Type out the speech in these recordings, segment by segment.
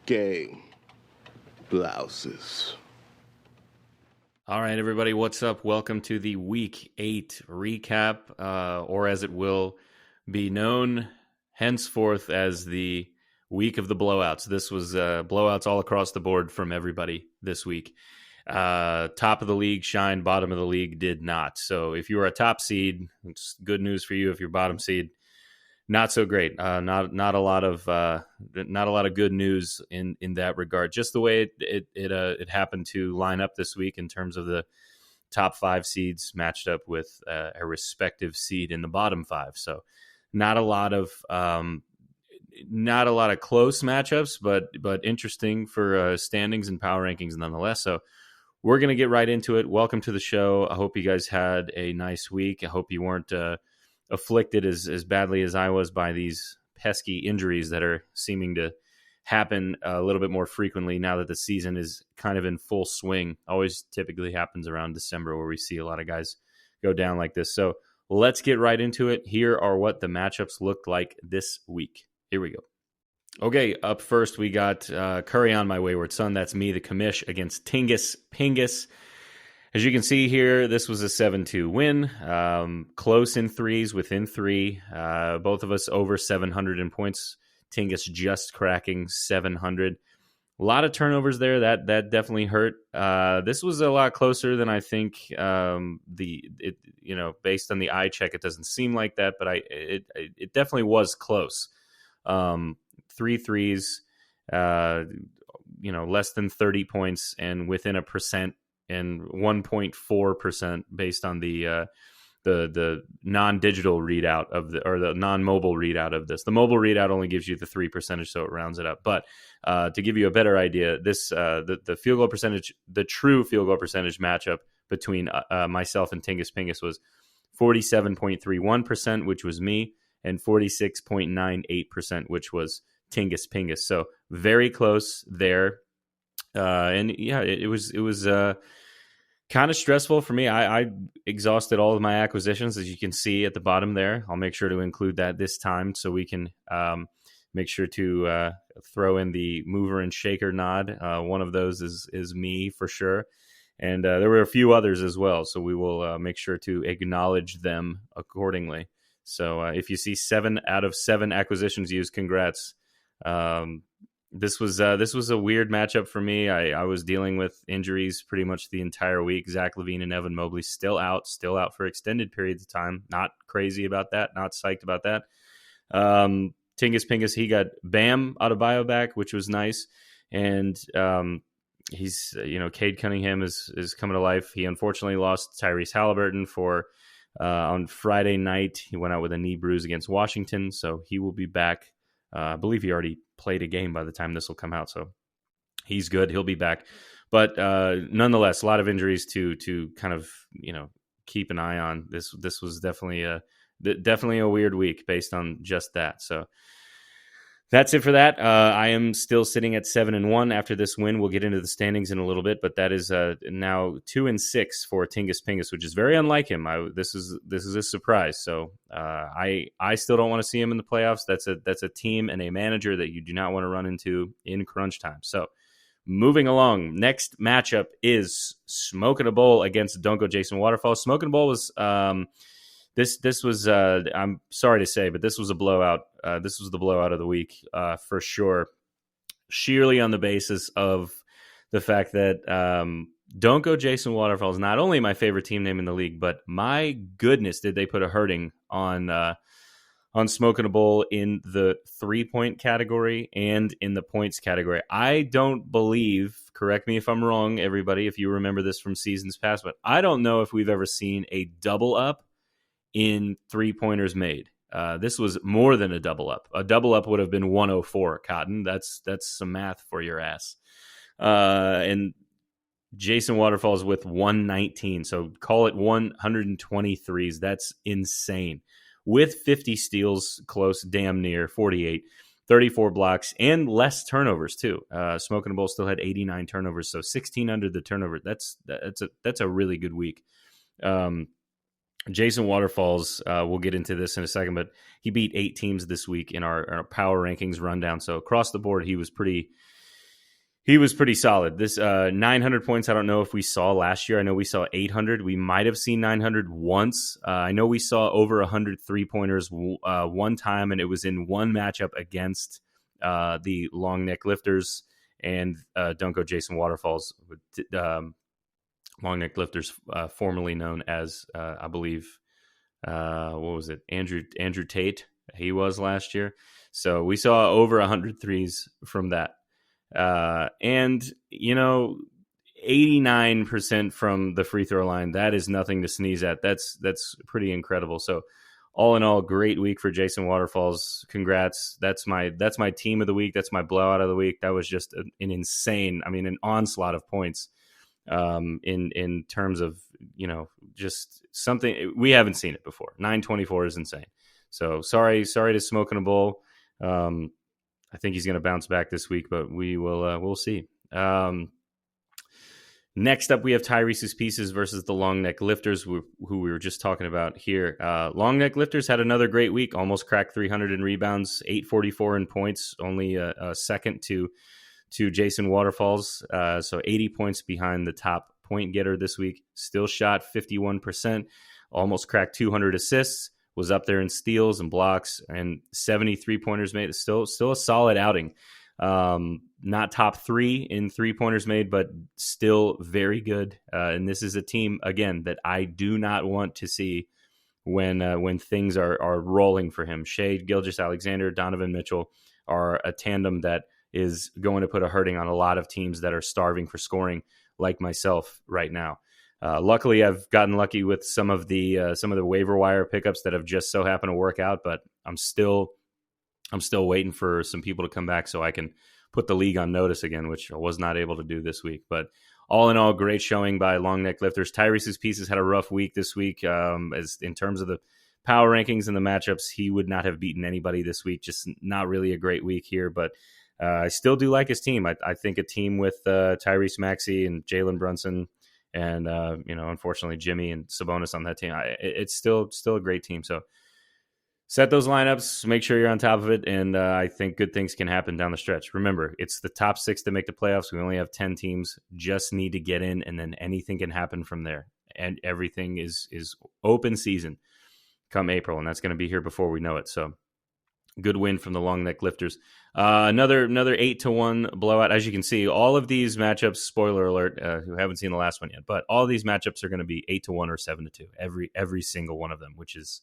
Gang. Blouses. All right, everybody, what's up? Welcome to the Week 8 recap, or as it will be known henceforth as the Week of the Blowouts. This was blowouts all across the board from everybody this week. Top of the league shined, bottom of the league did not. So if you were a top seed, it's good news for you. If you're bottom seed, not so great. Not a lot of good news in that regard. Just the way it happened to line up this week in terms of the top 5 seeds matched up with a respective seed in the bottom 5. So not a lot of close matchups, but interesting for standings and power rankings nonetheless. So we're gonna get right into it. Welcome to the show. I hope you guys had a nice week. I hope you weren't afflicted as badly as I was by these pesky injuries that are seeming to happen a little bit more frequently now that the season is kind of in full swing. Always typically happens around December where we see a lot of guys go down like this. So let's get right into it. Here are what the matchups looked like this week. Here we go. Okay, up first we got Curry on My Wayward Son. That's me, the commish, against Tingus Pingus. As you can see here, this was a 7-2 win. Close in threes, within 3. Both of us over 700 in points. Tingus just cracking 700. A lot of turnovers there. That definitely hurt. This was a lot closer than I think. Based on the eye check, it doesn't seem like that, but it definitely was close. 3 threes, less than 30 points, and within 1%. And 1.4% based on the non-digital readout of the non-mobile readout of this. The mobile readout only gives you the 3%, so it rounds it up. But to give you a better idea, this the field goal percentage, the true field goal percentage matchup between myself and Tingus Pingus was 47.31%, which was me, and 46.98%, which was Tingus Pingus. So very close there. It was kind of stressful for me. I exhausted all of my acquisitions, as you can see at the bottom there. I'll make sure to include that this time so we can make sure to throw in the mover and shaker nod. One of those is me for sure. And there were a few others as well, so we will make sure to acknowledge them accordingly. So if you see 7 out of 7 acquisitions used, congrats. This was a weird matchup for me. I was dealing with injuries pretty much the entire week. Zach LaVine and Evan Mobley still out for extended periods of time. Not crazy about that. Not psyched about that. Tingus Pingus, he got Bam out of bio back, which was nice. And he's Cade Cunningham is coming to life. He unfortunately lost Tyrese Halliburton on Friday night. He went out with a knee bruise against Washington, so he will be back. I believe he already played a game by the time this will come out, so he's good. He'll be back. But nonetheless, a lot of injuries to kind of keep an eye on. This was definitely a weird week based on just that. So that's it for that. I am still sitting at 7-1 after this win. We'll get into the standings in a little bit, but that is now 2-6 for Tingus Pingus, which is very unlike him. This is a surprise. So I still don't want to see him in the playoffs. That's a team and a manager that you do not want to run into in crunch time. So moving along, next matchup is Smoking a Bowl against Don't Go Jayson Waterfalls. Smoking a Bowl was This was, I'm sorry to say, but this was a blowout. This was the blowout of the week for sure, sheerly on the basis of the fact that Don't Go Jayson Waterfalls, not only my favorite team name in the league, but my goodness, did they put a hurting on Smoking a Bowl in the 3-point category and in the points category. I don't believe, correct me if I'm wrong, everybody, if you remember this from seasons past, but I don't know if we've ever seen a double up in 3-pointers made. This was more than a double up. A double up would have been 104, Cotton. That's some math for your ass. And Jayson Waterfalls with 119. So call it 123s. That's insane. With 50 steals, close, damn near 48, 34 blocks, and less turnovers too. Smoking a Bowl still had 89 turnovers, so 16 under the turnover. That's a really good week. Jayson Waterfalls, we'll get into this in a second, but he beat 8 teams this week in our power rankings rundown. So across the board, he was pretty He was pretty solid. This 900 points, I don't know if we saw last year. I know we saw 800. We might have seen 900 once. I know we saw over 100 three-pointers one time, and it was in one matchup against the long neck lifters and Don't Go Jayson Waterfalls. Long neck lifters, formerly known as, I believe, what was it? Andrew Tate. He was last year. So we saw over 100 threes from that. And, 89% from the free throw line, that is nothing to sneeze at. That's pretty incredible. So all in all, great week for Jayson Waterfalls. Congrats. That's my team of the week. That's my blowout of the week. That was just an insane, an onslaught of points in terms of, just something we haven't seen it before. 924 is insane. So sorry to Smoke in a Bowl. I think he's going to bounce back this week, but we'll see. Next up, we have Tyrese's Pieces versus the Long Neck Lifters, who we were just talking about here. Long Neck Lifters had another great week, almost cracked 300 in rebounds, 844 in points, only a second to Jayson Waterfalls, so 80 points behind the top point getter this week. Still shot 51%, almost cracked 200 assists. Was up there in steals and blocks, and 73 pointers made. Still a solid outing. Not top 3 in 3-pointers made, but still very good. And this is a team, again, that I do not want to see when things are rolling for him. Shea Gilgeous-Alexander, Donovan Mitchell are a tandem that is going to put a hurting on a lot of teams that are starving for scoring, like myself right now. Luckily, I've gotten lucky with some of the waiver wire pickups that have just so happened to work out, but I'm still waiting for some people to come back so I can put the league on notice again, which I was not able to do this week. But all in all, great showing by Long Neck Lifters. Tyrese's Pieces had a rough week this week. As in terms of the power rankings and the matchups, he would not have beaten anybody this week. Just not really a great week here, but I still do like his team. I think a team with Tyrese Maxey and Jalen Brunson and, unfortunately, Jimmy and Sabonis on that team. It's still a great team. So set those lineups, make sure you're on top of it, and I think good things can happen down the stretch. Remember, it's the top 6 that make the playoffs. We only have 10 teams. Just need to get in, and then anything can happen from there. And everything is open season come April, and that's going to be here before we know it. So good win from the Long Neck Lifters. Another 8-1 blowout. As you can see, all of these matchups, spoiler alert, who haven't seen the last one yet, but all these matchups are going to be 8-1 or 7-2, every single one of them, which is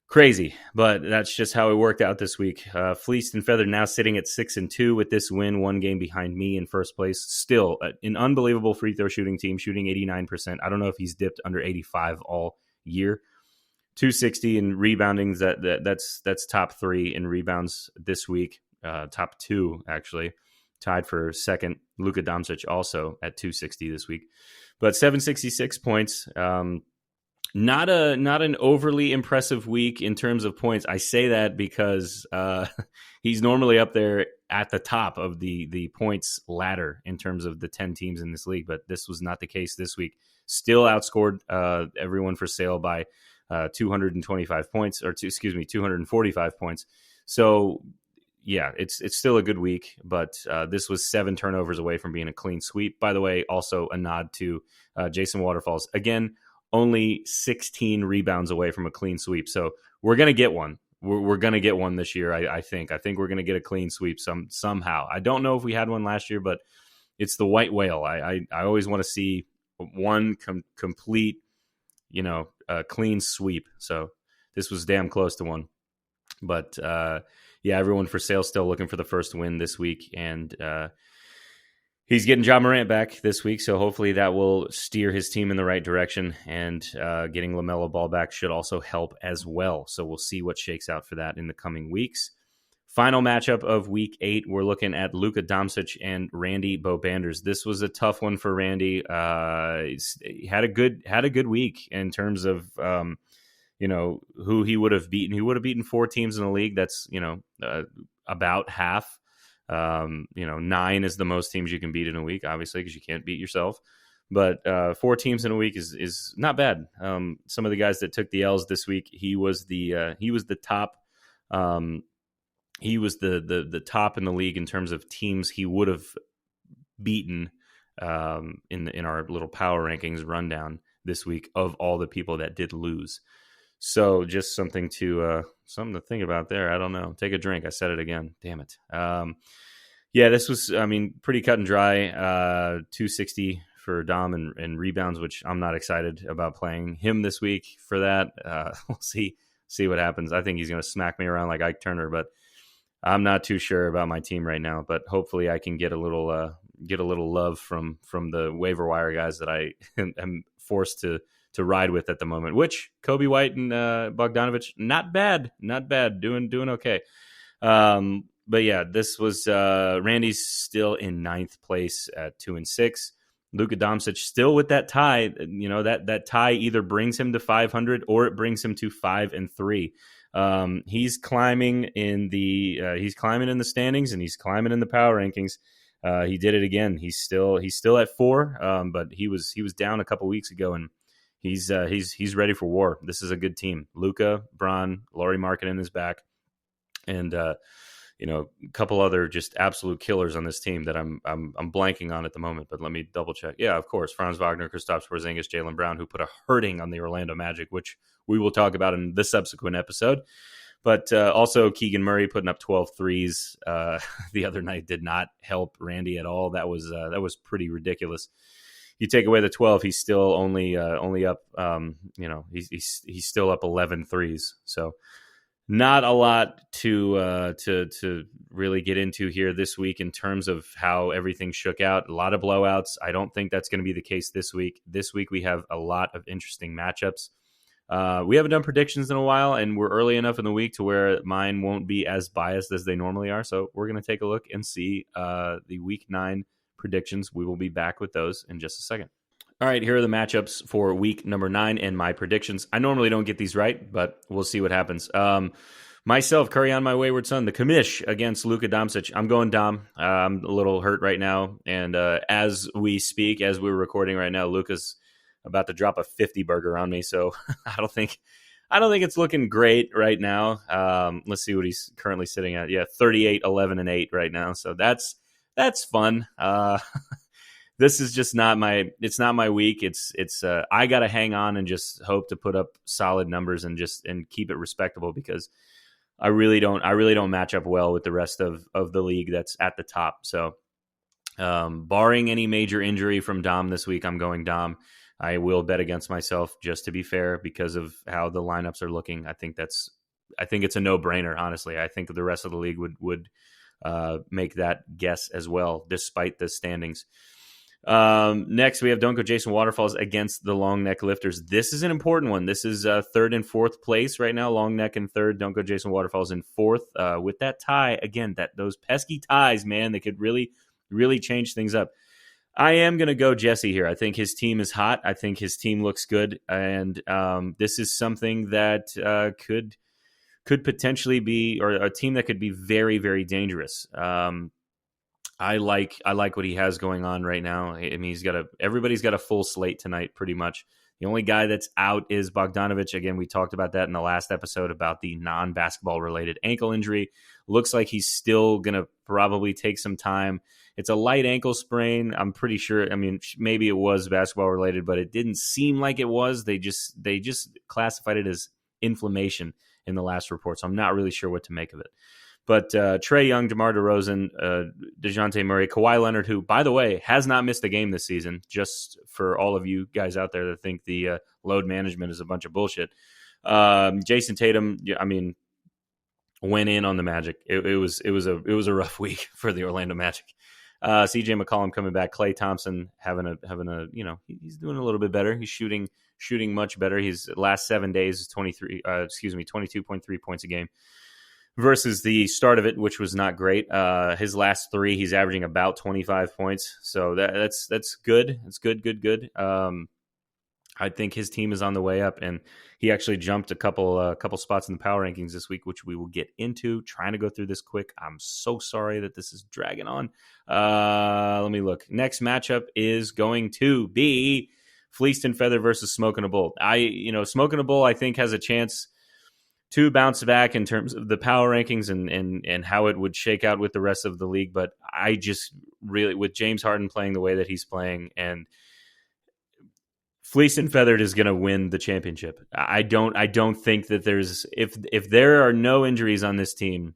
crazy, but that's just how it worked out this week. Fleeced and Feathered now sitting at 6-2 with this win, 1 game behind me in first place. Still an unbelievable free throw shooting team, shooting 89%. I don't know if he's dipped under 85 all year. 260 in rebounding. That's top 3 in rebounds this week. Top 2 actually, tied for second. Luka Doncic also at 260 this week, but 766 points. Not an overly impressive week in terms of points. I say that because he's normally up there at the top of the points ladder in terms of the 10 teams in this league, but this was not the case this week. Still outscored everyone for sale by 225 points, 245 points. So yeah, it's still a good week, but this was 7 turnovers away from being a clean sweep. By the way, also a nod to Jayson Waterfalls. Again, only 16 rebounds away from a clean sweep. So we're going to get one. We're going to get one this year, I think. I think we're going to get a clean sweep somehow. I don't know if we had one last year, but it's the white whale. I always want to see one complete, clean sweep. So this was damn close to one. But, everyone for sale still looking for the first win this week. And he's getting Ja Morant back this week, so hopefully that will steer his team in the right direction, and getting LaMelo Ball back should also help as well. So we'll see what shakes out for that in the coming weeks. Final matchup of Week 8, we're looking at Luka Doncic and Randy Bobanders. This was a tough one for Randy. He had a good week in terms of who he would have beaten. He would have beaten 4 teams in the league. That's about half. 9 is the most teams you can beat in a week, obviously, because you can't beat yourself. But 4 teams in a week is not bad. Some of the guys that took the L's this week, he was the top he was the top in the league in terms of teams he would have beaten in our little power rankings rundown this week of all the people that did lose. So just something to think about there. I don't know. Take a drink. I said it again. Damn it. Yeah, this was, pretty cut and dry. 260 for Dom and rebounds, which I'm not excited about playing him this week for that. We'll see what happens. I think he's going to smack me around like Ike Turner, but I'm not too sure about my team right now. But hopefully I can get a little love from the waiver wire guys that I am forced to ride with at the moment, which Kobe White and Bogdanovich, not bad, doing okay. But yeah, this was Randy's still in 9th place at 2-6. Luka Doncic still with that tie. That tie either brings him to 500 or it brings him to 5-3. He's climbing in the standings, and he's climbing in the power rankings. He did it again. He's still at 4, but he was down a couple weeks ago, and he's ready for war. This is a good team. Luka, Bron, Lauri Markkanen is back, and a couple other just absolute killers on this team that I'm blanking on at the moment. But let me double check. Yeah, of course, Franz Wagner, Kristaps Porzingis, Jaylen Brown, who put a hurting on the Orlando Magic, which we will talk about in the subsequent episode. But also Keegan Murray putting up 12 threes the other night did not help Randy at all. That was pretty ridiculous. You take away the 12, he's still only up. He's still up 11 threes. So not a lot to really get into here this week in terms of how everything shook out. A lot of blowouts. I don't think that's going to be the case this week. This week we have a lot of interesting matchups. We haven't done predictions in a while, and we're early enough in the week to where mine won't be as biased as they normally are. So we're going to take a look and see the Week 9 predictions. We will be back with those in just a second. All right, here are the matchups for week number 9 and my predictions. I normally don't get these right, but we'll see what happens. Myself, Curry on my wayward son, the commish against Luka Doncic. I'm going Dom. I'm a little hurt right now, and as we speak, as we're recording right now, Luka's about to drop a 50 burger on me, so I don't think it's looking great right now. Let's see what he's currently sitting at. Yeah, 38, 11, and 8 right now, so that's fun. This is just not my week. It's I got to hang on and just hope to put up solid numbers and keep it respectable, because I really don't match up well with the rest of the league that's at the top. So barring any major injury from Dom this week, I'm going Dom. I will bet against myself just to be fair because of how the lineups are looking. I think it's a no-brainer, honestly. I think the rest of the league would make that guess as well, despite the standings. Next, we have Don't Go Jayson Waterfalls against the Long Neck Lifters. This is an important one. This is 3rd and 4th place right now. Long Neck in 3rd, Don't Go Jayson Waterfalls in 4th. With that tie, again, those pesky ties, man, they could really, really change things up. I am going to go Jesse here. I think his team is hot. I think his team looks good, and this is something that could potentially be, or a team that could be very, very dangerous. I like what he has going on right now. I mean, everybody's got a full slate tonight, pretty much. The only guy that's out is Bogdanovich. Again, we talked about that in the last episode about the non-basketball related ankle injury. Looks like he's still going to probably take some time. It's a light ankle sprain. I'm pretty sure. I mean, maybe it was basketball related, but it didn't seem like it was. They just classified it as inflammation in the last report. So I'm not really sure what to make of it. But Trae Young, DeMar DeRozan, DeJounte Murray, Kawhi Leonard, who, by the way, has not missed a game this season, just for all of you guys out there that think the load management is a bunch of bullshit. Jason Tatum, I mean, went in on the Magic. It was a rough week for the Orlando Magic. CJ McCollum coming back. Klay Thompson having a he's doing a little bit better. He's shooting much better. His last 7 days is 22.3 points a game. Versus the start of it, which was not great. His last 3, he's averaging about 25 points. So that's good. It's good. I think his team is on the way up, and he actually jumped a couple spots in the power rankings this week, which we will get into. Trying to go through this quick. I'm so sorry that this is dragging on. Let me look. Next matchup is going to be Fleeced and Feather versus Smoking a Bull. Smoking a Bull, I think, has a chance to bounce back in terms of the power rankings and how it would shake out with the rest of the league. But I just really, with James Harden playing the way that he's playing, and Fleeced and Feathered is going to win the championship. I don't think that there's, if there are no injuries on this team,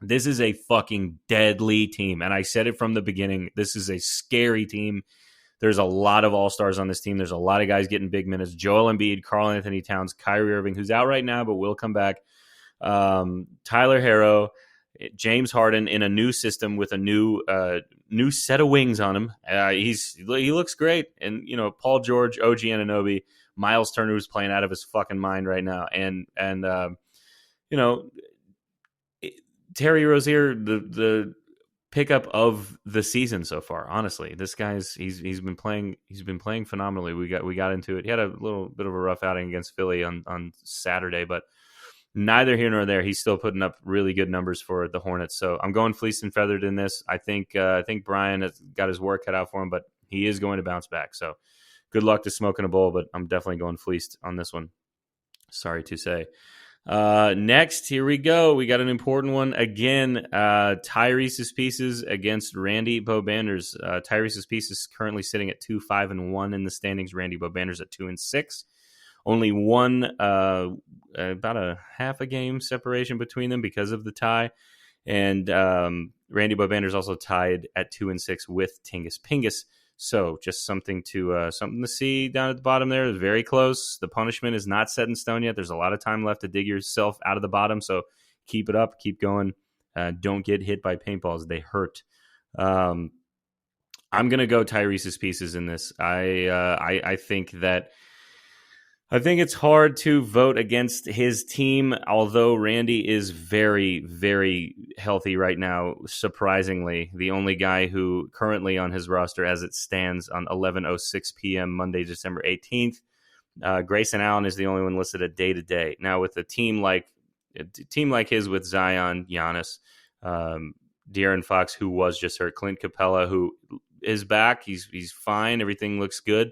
this is a fucking deadly team. And I said it from the beginning. This is a scary team. There's a lot of all-stars on this team. There's a lot of guys getting big minutes. Joel Embiid, Karl Anthony Towns, Kyrie Irving, who's out right now but will come back. Tyler Herro, James Harden in a new system with a new set of wings on him. He looks great. And, you know, Paul George, OG Anunoby, Miles Turner, who's playing out of his fucking mind right now. And you know, Terry Rozier, the pickup of the season so far. Honestly, this guy's he's been playing phenomenally. We got into it. He had a little bit of a rough outing against Philly on Saturday, but neither here nor there. He's still putting up really good numbers for the Hornets. So I'm going Fleeced and Feathered in this. I think Brian has got his work cut out for him, but he is going to bounce back. So good luck to Smoking a Bowl, but I'm definitely going Fleeced on this one. Sorry to say. Next, here we go. We got an important one again. Tyrese's Pieces against Randy Bobanders. Tyrese's Pieces currently sitting at 2-5-1 in the standings. Randy Bobanders at 2-6. Only one, about a half a game separation between them because of the tie. And Randy Bobanders also tied at 2-6 with Tingus Pingus. So just something to see down at the bottom there. Very close. The punishment is not set in stone yet. There's a lot of time left to dig yourself out of the bottom. So keep it up. Keep going. Don't get hit by paintballs. They hurt. I'm going to go Tyrese's Pieces in this. I think it's hard to vote against his team, although Randy is very, very healthy right now, surprisingly. The only guy who currently on his roster as it stands on 11:06 p.m. Monday, December 18th. Grayson Allen is the only one listed at day-to-day. Now, with a team like his with Zion, Giannis, De'Aaron Fox, who was just hurt, Clint Capella, who is back. He's fine. Everything looks good.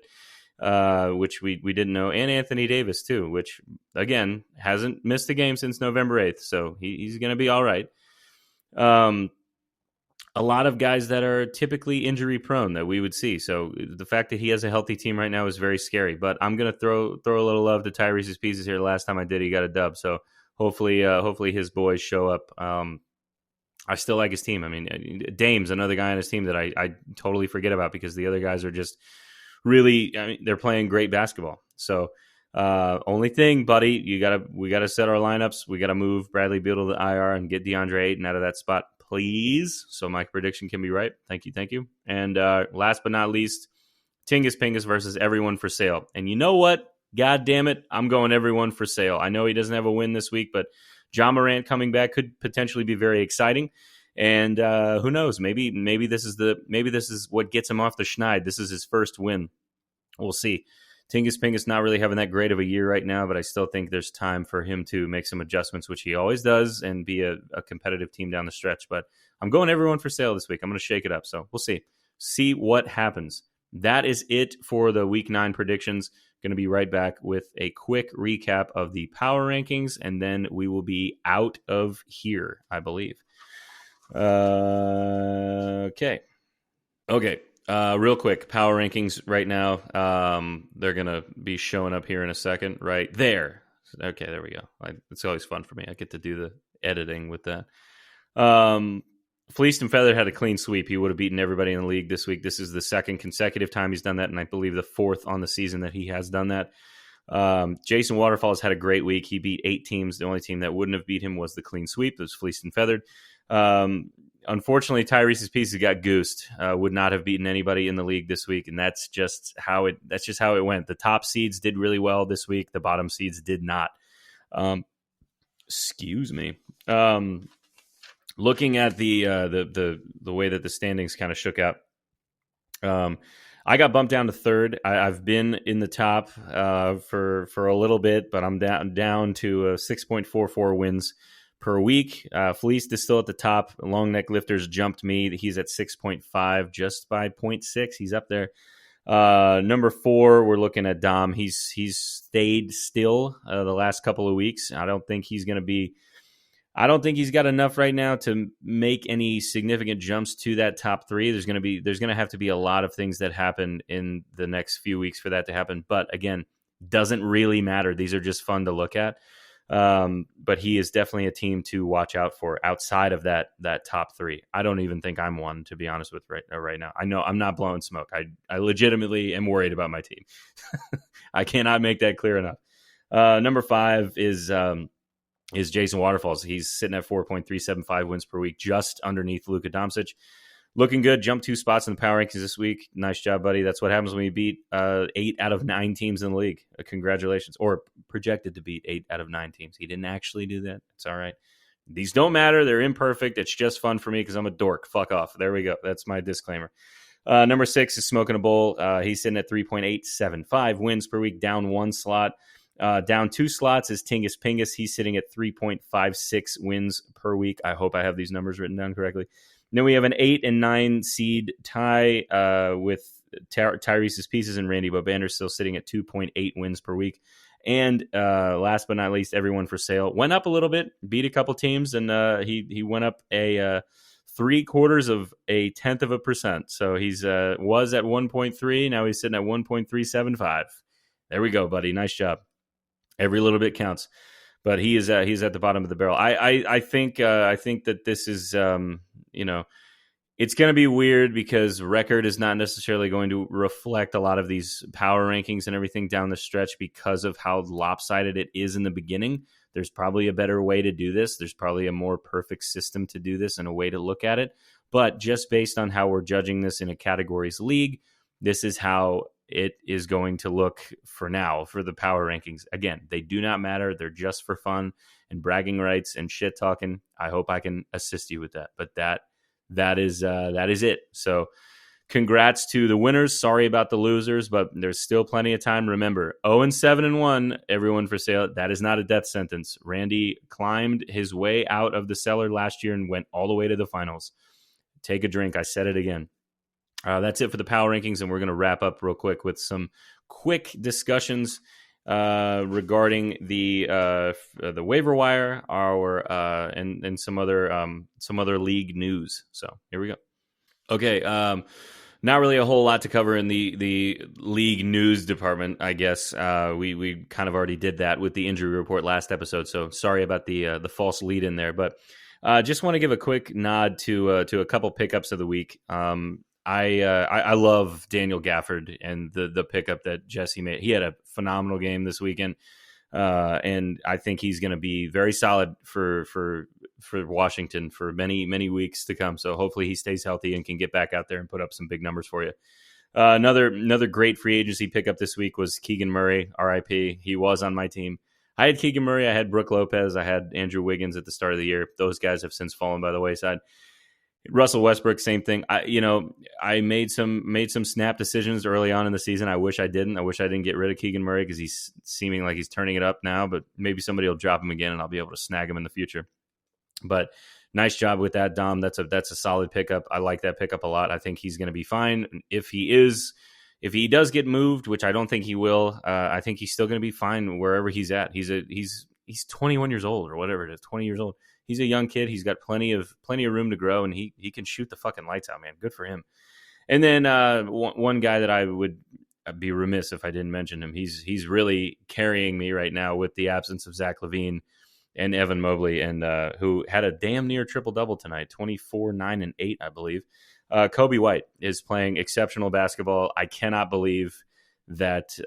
Which we didn't know, and Anthony Davis too, which again hasn't missed a game since November 8th, so he's going to be all right. A lot of guys that are typically injury prone that we would see, so the fact that he has a healthy team right now is very scary. But I'm going to throw a little love to Tyrese's Pieces here. Last time I did, he got a dub, so hopefully his boys show up. I still like his team. I mean, Dame's another guy on his team that I totally forget about because the other guys are just really, I mean, they're playing great basketball. So, only thing, buddy, we gotta set our lineups. We gotta move Bradley Beal to the IR and get DeAndre Ayton out of that spot, please. So my prediction can be right. Thank you. And last but not least, Tingus Pingus versus Everyone for Sale. And you know what? God damn it, I'm going Everyone for Sale. I know he doesn't have a win this week, but John Morant coming back could potentially be very exciting. And who knows? Maybe this is what gets him off the schneid. This is his first win. We'll see. Tingus Pingus not really having that great of a year right now, but I still think there's time for him to make some adjustments, which he always does, and be a competitive team down the stretch. But I'm going Everyone for Sale this week. I'm going to shake it up. So we'll see what happens. That is it for the Week 9 predictions. Going to be right back with a quick recap of the power rankings, and then we will be out of here, I believe. Okay. Real quick, power rankings right now. They're gonna be showing up here in a second. Right there. Okay, there we go. It's always fun for me. I get to do the editing with that. Fleeced and Feathered had a clean sweep. He would have beaten everybody in the league this week. This is the second consecutive time he's done that, and I believe the fourth on the season that he has done that. Jayson Waterfalls had a great week. He beat 8 teams. The only team that wouldn't have beat him was the clean sweep. It was Fleeced and Feathered. Unfortunately, Tyrese's Pieces got goosed. Would not have beaten anybody in the league this week, and that's just how it went. The top seeds did really well this week. The bottom seeds did not. Excuse me. Looking at the way that the standings kind of shook out, I got bumped down to third. I've been in the top for a little bit, but I'm down to 6.44 wins per week. Fleeced is still at the top. Long Neck Lifters jumped me. He's at 6.5 just by 0.6. He's up there. Number 4, we're looking at Dom. He's stayed still the last couple of weeks. I don't think he's got enough right now to make any significant jumps to that top 3. There's going to have to be a lot of things that happen in the next few weeks for that to happen. But again, doesn't really matter. These are just fun to look at. But he is definitely a team to watch out for outside of that top 3. I don't even think I'm one, to be honest with right now. I know I'm not blowing smoke. I legitimately am worried about my team. I cannot make that clear enough. Number 5 is Jayson Waterfalls. He's sitting at 4.375 wins per week, just underneath Luka Doncic. Looking good. Jumped 2 spots in the power rankings this week. Nice job, buddy. That's what happens when you beat 8 out of 9 teams in the league. Congratulations. Or projected to beat 8 out of 9 teams. He didn't actually do that. It's all right. These don't matter. They're imperfect. It's just fun for me because I'm a dork. Fuck off. There we go. That's my disclaimer. Number 6 is Smoking a Bowl. He's sitting at 3.875 wins per week, down 1 slot. Down 2 slots is Tingus Pingus. He's sitting at 3.56 wins per week. I hope I have these numbers written down correctly. And then we have an 8 and 9 seed tie with Tyrese's Pieces and Randy Bobander still sitting at 2.8 wins per week. And last but not least, Everyone for Sale went up a little bit, beat a couple teams, and he went up a 0.75%. So he's was at 1.3. Now he's sitting at 1.375. There we go, buddy. Nice job. Every little bit counts. But he's at the bottom of the barrel. I think that this is it's going to be weird because record is not necessarily going to reflect a lot of these power rankings and everything down the stretch because of how lopsided it is in the beginning. There's probably a better way to do this. There's probably a more perfect system to do this and a way to look at it. But just based on how we're judging this in a categories league, this is how it is going to look for now for the power rankings. Again, they do not matter. They're just for fun and bragging rights and shit talking. I hope I can assist you with that. But that is it. So congrats to the winners. Sorry about the losers, but there's still plenty of time. Remember, 0-7-1, Everyone for Sale. That is not a death sentence. Randy climbed his way out of the cellar last year and went all the way to the finals. Take a drink. I said it again. That's it for the power rankings, and we're going to wrap up real quick with some quick discussions regarding the waiver wire, and some other league news. So here we go. Okay, not really a whole lot to cover in the league news department, I guess. We kind of already did that with the injury report last episode, so sorry about the false lead in there, but just want to give a quick nod to a couple pickups of the week. I love Daniel Gafford and the pickup that Jesse made. He had a phenomenal game this weekend, and I think he's going to be very solid for Washington for many weeks to come. So hopefully he stays healthy and can get back out there and put up some big numbers for you. Another great free agency pickup this week was Keegan Murray, RIP. He was on my team. I had Keegan Murray, I had Brooke Lopez, I had Andrew Wiggins at the start of the year. Those guys have since fallen by the wayside. Russell Westbrook, same thing. I made some snap decisions early on in the season. I wish I didn't. I wish I didn't get rid of Keegan Murray because he's seeming like he's turning it up now, but maybe somebody will drop him again and I'll be able to snag him in the future. But nice job with that, Dom. That's a solid pickup. I like that pickup a lot. I think he's going to be fine. If he does get moved, which I don't think he will, I think he's still going to be fine wherever he's at. He's 21 years old or whatever it is, 20 years old. He's a young kid. He's got plenty of room to grow, and he can shoot the fucking lights out, man. Good for him. And then one guy that I would be remiss if I didn't mention him. He's really carrying me right now with the absence of Zach LaVine and Evan Mobley, and who had a damn near triple-double tonight, 24, 9, and 8, I believe. Kobe White is playing exceptional basketball. I cannot believe that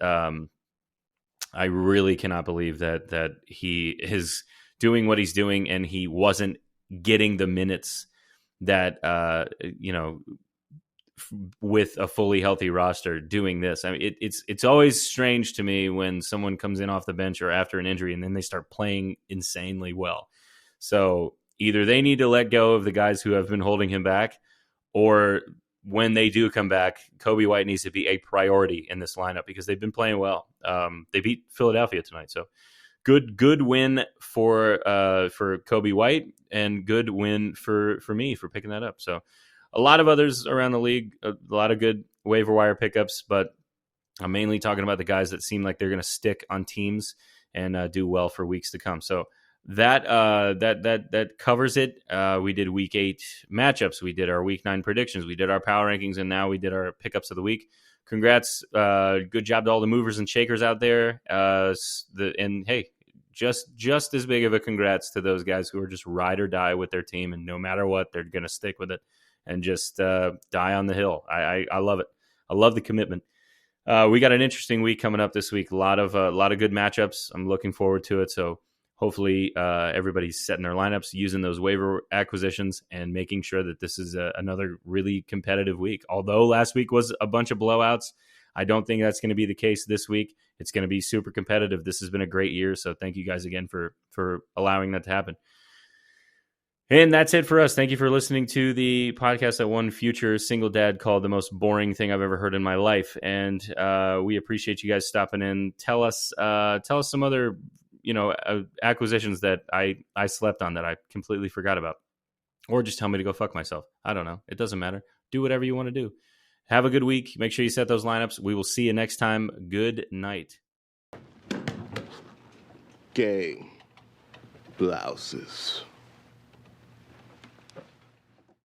I really cannot believe that he is doing what he's doing and he wasn't getting the minutes that with a fully healthy roster doing this. I mean, it's always strange to me when someone comes in off the bench or after an injury and then they start playing insanely well. So either they need to let go of the guys who have been holding him back, or when they do come back, Kobe White needs to be a priority in this lineup because they've been playing well. They beat Philadelphia tonight, so good win for Kobe White, and good win for me for picking that up. So a lot of others around the league, a lot of good waiver wire pickups, but I'm mainly talking about the guys that seem like they're going to stick on teams and do well for weeks to come. So that covers it. We did week 8 matchups. We did our week 9 predictions. We did our power rankings, and now we did our pickups of the week. Congrats. Good job to all the movers and shakers out there. And hey, just as big of a congrats to those guys who are just ride or die with their team, and no matter what, they're going to stick with it and just die on the hill. I love it. I love the commitment. We got an interesting week coming up this week. A lot of good matchups. I'm looking forward to it. So hopefully everybody's setting their lineups, using those waiver acquisitions, and making sure that this is another really competitive week. Although last week was a bunch of blowouts, I don't think that's going to be the case this week. It's going to be super competitive. This has been a great year. So thank you guys again for allowing that to happen. And that's it for us. Thank you for listening to the podcast that one future single dad called the most boring thing I've ever heard in my life. And we appreciate you guys stopping in. Tell us some other, acquisitions that I slept on that I completely forgot about, or just tell me to go fuck myself. I don't know. It doesn't matter. Do whatever you want to do. Have a good week. Make sure you set those lineups. We will see you next time. Good night. Gang. Blouses.